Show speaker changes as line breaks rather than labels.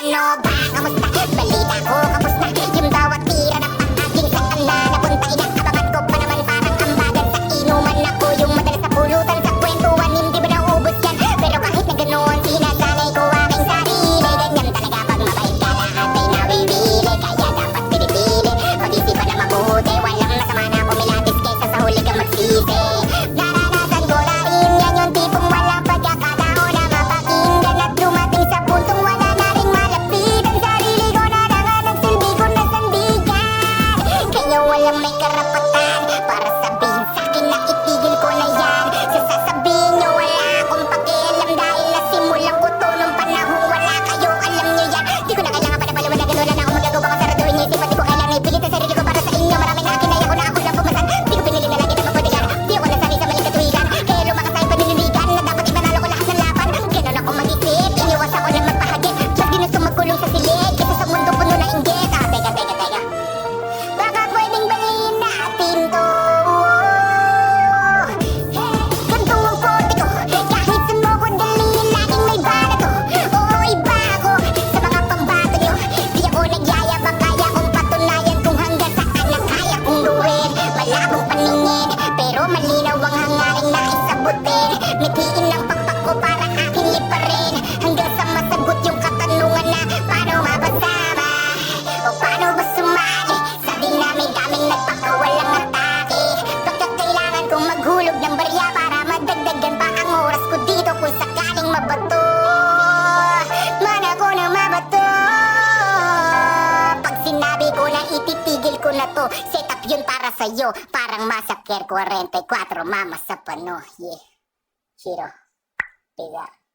ano ba? Kamusta? Balita ko, kamusta? Yung bawat tira na pang-aking saan na napunta, inaabangan ko pa naman parang ambagan sa inuman ako. Yung madalas sa pulutan sa kwentuhan, hindi ba naubos yan? Pero kahit na ganoon, sinasanay ko aking sarili. Ganyan talaga pag mabait ka, lahat ay nawiwili. Kaya dapat pinipili, pag-isipan na mabuti. Walang masama na pumilatis kaysa sa huli kang magsisi. Naranasan ko na rin yan, yung tipong walang pagkakataon na mapakinggan at dumating sa puntong wala na ring malapitan. Sarili ko na nga nagsilbi ko na sandigan. Kaya walang may karapatan para sabihin sa'kin na itigil ko na yan. Sa sasabihin nyo wala akong pakialam dahil nasimulan ko to nung panahong wala kayo. Alam nyo yan, di ko na kailangan pa na paliwanagan. Wala na akong magagawa kung saraduhin nyo. Isipan di ko kailangan ipilit ang sarili ko para sa inyo. Maraming na akin ay ako na ako lang pumasan. Di ko pinili na lagi na mapatigan. Di ako nasanay sa maling katuwigan. Kaya lumakas tayo paniniligan na dapat ipanalo ko lahat ng laban. Ganon ako mag-isip, iniwas ako ng magpahagit. Mas ginusto magkulong sa silid kaysa sa mundo puno na inggit. Teka. Baka pwedeng baliin natin to. Ganto ang forte ko, kahit saan mo ko dalhin, laging may bala to. Oo, iba ako sa mga pambato nyo. Di ako nagyayabang, kaya kong patunayan kung hanggang saan ang kaya kong gawin. Malabong paningin, pero malinaw ang hangaring naisabutin. Mitiin ang pakpak ko para aking liparin, hanggang sa masagot yung katanungan na paano mapasama o paano ba sumali sa daming nagpakawalang atake. Pagkat kailangan kong maghulog ng barya para madagdagan pa ang oras ko dito kung sakaling mabato. Mana ko na mabato. Pag sinabi ko na ititigil ko na to, set up yun para sa'yo. Parang Massacre 44, mama sa pano. Yeah. Shiro. Pizza.